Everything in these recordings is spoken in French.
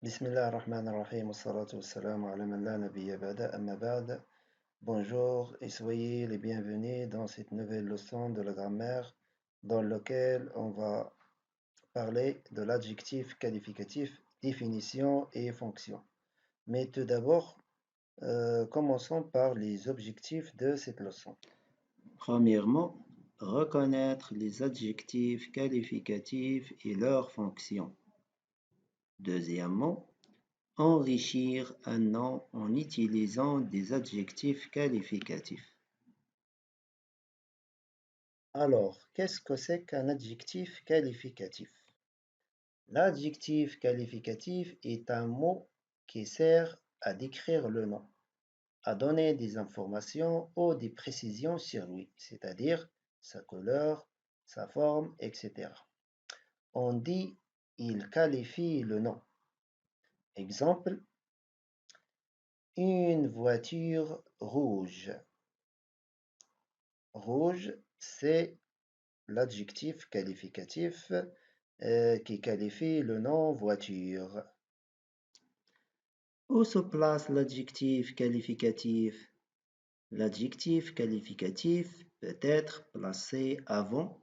Bismillah ar-Rahman ar-Rahim, wassalatu wassalamu ala man la nabiyya ba'da, amma ba'd. Bonjour et soyez les bienvenus dans cette nouvelle leçon de la grammaire dans laquelle on va parler de l'adjectif qualificatif, définition et fonction. Mais tout d'abord, commençons par les objectifs de cette leçon. Premièrement, reconnaître les adjectifs qualificatifs et leurs fonctions. Deuxièmement, enrichir un nom en utilisant des adjectifs qualificatifs. Alors, qu'est-ce que c'est qu'un adjectif qualificatif? L'adjectif qualificatif est un mot qui sert à décrire le nom, à donner des informations ou des précisions sur lui, c'est-à-dire sa couleur, sa forme, etc. On dit il qualifie le nom. Exemple, une voiture rouge. Rouge, c'est l'adjectif qualificatif qui qualifie le nom voiture. Où se place l'adjectif qualificatif? L'adjectif qualificatif peut être placé avant,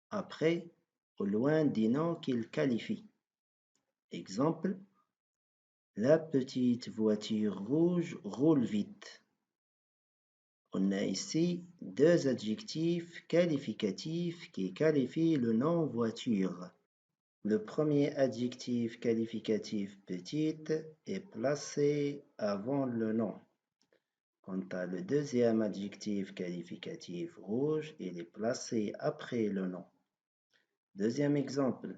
après ou loin des noms qu'il qualifie. Exemple, la petite voiture rouge roule vite. On a ici deux adjectifs qualificatifs qui qualifient le nom voiture. Le premier adjectif qualificatif petite est placé avant le nom. Quant à le deuxième adjectif qualificatif rouge, il est placé après le nom. Deuxième exemple,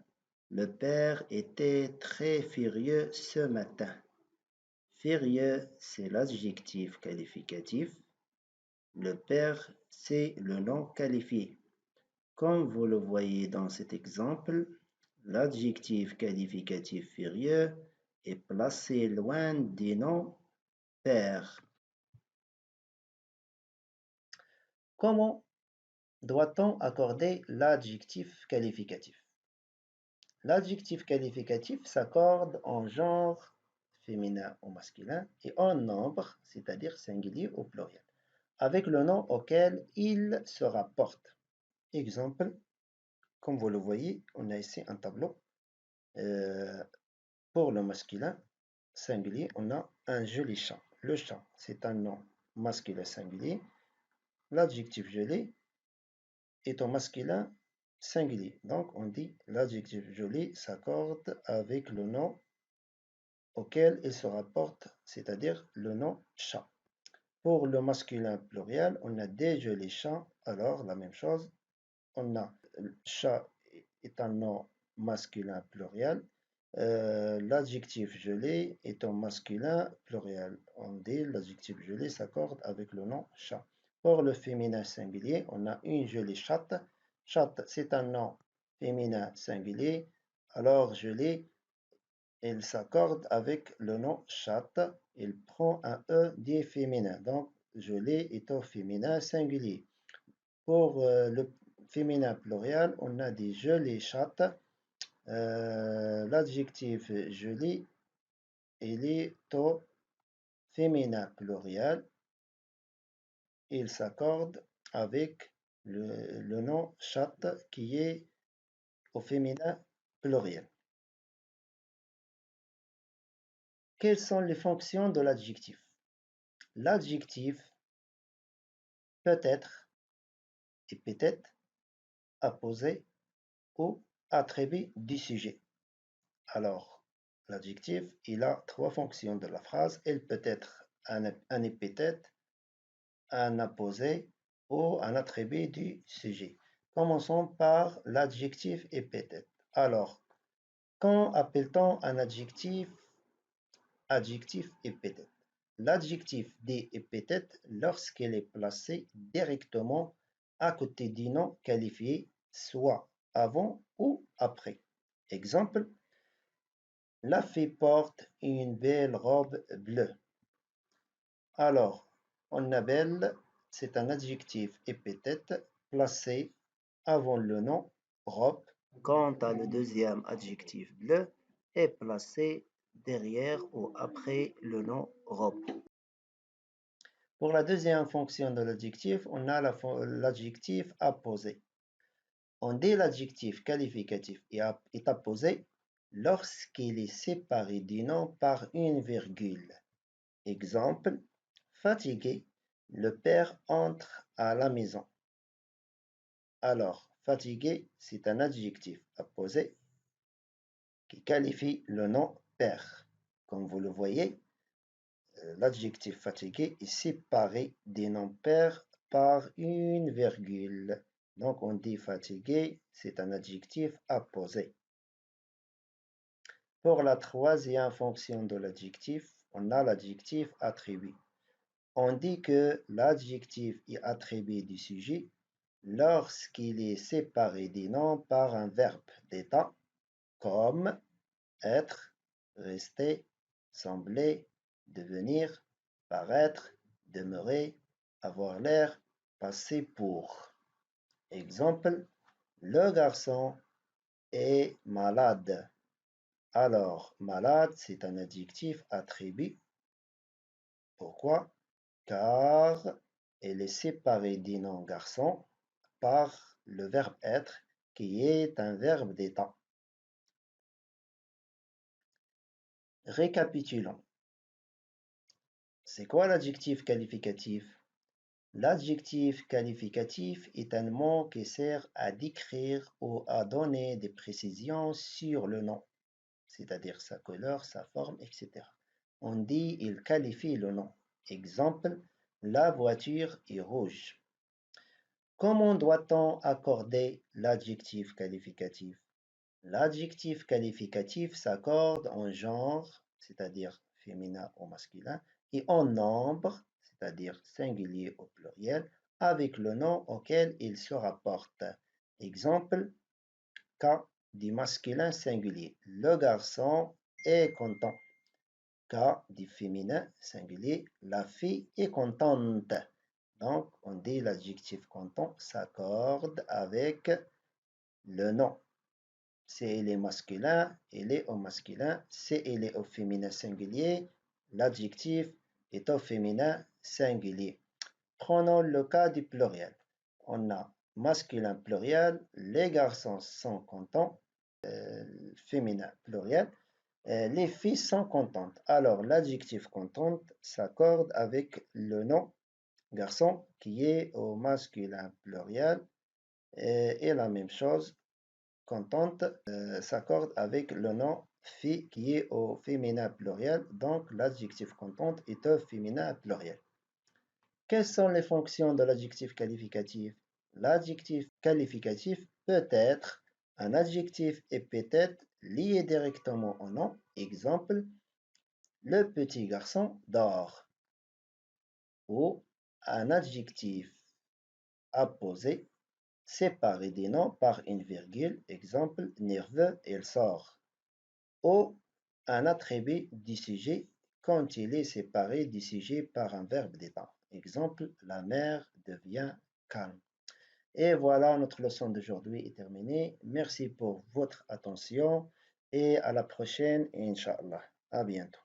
le père était très furieux ce matin. Furieux, c'est l'adjectif qualificatif. Le père, c'est le nom qualifié. Comme vous le voyez dans cet exemple, l'adjectif qualificatif furieux est placé loin des noms père. Comment doit-on accorder l'adjectif qualificatif? L'adjectif qualificatif s'accorde en genre féminin ou masculin et en nombre, c'est-à-dire singulier ou pluriel, avec le nom auquel il se rapporte. Exemple, comme vous le voyez, on a ici un tableau. Pour le masculin singulier, on a un joli chat. Le chat, c'est un nom masculin singulier. L'adjectif joli est au masculin singulier. Donc, on dit l'adjectif joli s'accorde avec le nom auquel il se rapporte, c'est-à-dire le nom chat. Pour le masculin pluriel, on a des jolis chats. Alors, la même chose, on a chat est un nom masculin pluriel. L'adjectif joli est un masculin pluriel. On dit l'adjectif joli s'accorde avec le nom chat. Pour le féminin singulier, on a une jolie chatte. Chatte, c'est un nom féminin singulier. Alors, joli, il s'accorde avec le nom chatte. Il prend un E dit féminin. Donc, joli est au féminin singulier. Pour le féminin pluriel, on a des jolies chattes. L'adjectif joli, il est au féminin pluriel. Il s'accorde avec le nom chatte qui est au féminin pluriel. Quelles sont les fonctions de l'adjectif? L'adjectif peut être et peut-être apposé ou attribué du sujet. Alors, l'adjectif, il a trois fonctions de la phrase. Il peut être un épithète, un apposé ou un attribut du sujet. Commençons par l'adjectif épithète. Alors, quand appelle-t-on un adjectif épithète? L'adjectif dit épithète lorsqu'il est placé directement à côté du nom qualifié, soit avant ou après. Exemple, la fille porte une belle robe bleue. Alors, on a belle, c'est un adjectif épithète placé avant le nom robe. Quant à le deuxième adjectif bleu, est placé derrière ou après le nom robe. Pour la deuxième fonction de l'adjectif, on a l'adjectif apposé. On dit l'adjectif qualificatif est apposé lorsqu'il est séparé du nom par une virgule. Exemple, fatigué, le père entre à la maison. Alors, fatigué, c'est un adjectif apposé qui qualifie le nom père. Comme vous le voyez, l'adjectif fatigué est séparé des noms pairs par une virgule. Donc on dit fatigué, c'est un adjectif apposé. Pour la troisième fonction de l'adjectif, on a l'adjectif attribut. On dit que l'adjectif est attribué du sujet lorsqu'il est séparé des noms par un verbe d'état comme être, rester, sembler, devenir, paraître, demeurer, avoir l'air, passer pour. Exemple, le garçon est malade. Alors, malade, c'est un adjectif attribut. Pourquoi? Car elle est séparée du nom garçon par le verbe être qui est un verbe d'état. Récapitulons. C'est quoi l'adjectif qualificatif? L'adjectif qualificatif est un mot qui sert à décrire ou à donner des précisions sur le nom, c'est-à-dire sa couleur, sa forme, etc. On dit il qualifie le nom. Exemple, la voiture est rouge. Comment doit-on accorder l'adjectif qualificatif? L'adjectif qualificatif s'accorde en genre, c'est-à-dire féminin ou masculin, et en nombre, c'est-à-dire singulier ou pluriel, avec le nom auquel il se rapporte. Exemple, cas du masculin singulier. Le garçon est content. Cas du féminin singulier. La fille est contente. Donc, on dit l'adjectif content s'accorde avec le nom. Si il est masculin, il est au masculin. Si il est au féminin singulier, l'adjectif est au féminin singulier. Prenons le cas du pluriel. On a masculin pluriel, les garçons sont contents, féminin pluriel, les filles sont contentes. Alors l'adjectif contente s'accorde avec le nom garçon qui est au masculin pluriel et la même chose contente s'accorde avec le nom fille qui est au féminin pluriel, donc l'adjectif contente est au féminin pluriel. Quelles sont les fonctions de l'adjectif qualificatif? L'adjectif qualificatif peut être un adjectif épithète lié directement au nom. Exemple, le petit garçon dort. Ou un adjectif apposé séparé des noms par une virgule. Exemple, nerveux, il sort. Ou un attribut du sujet quand il est séparé du sujet par un verbe d'état. Exemple, la mer devient calme. Et voilà, notre leçon d'aujourd'hui est terminée. Merci pour votre attention et à la prochaine, Inch'Allah. À bientôt.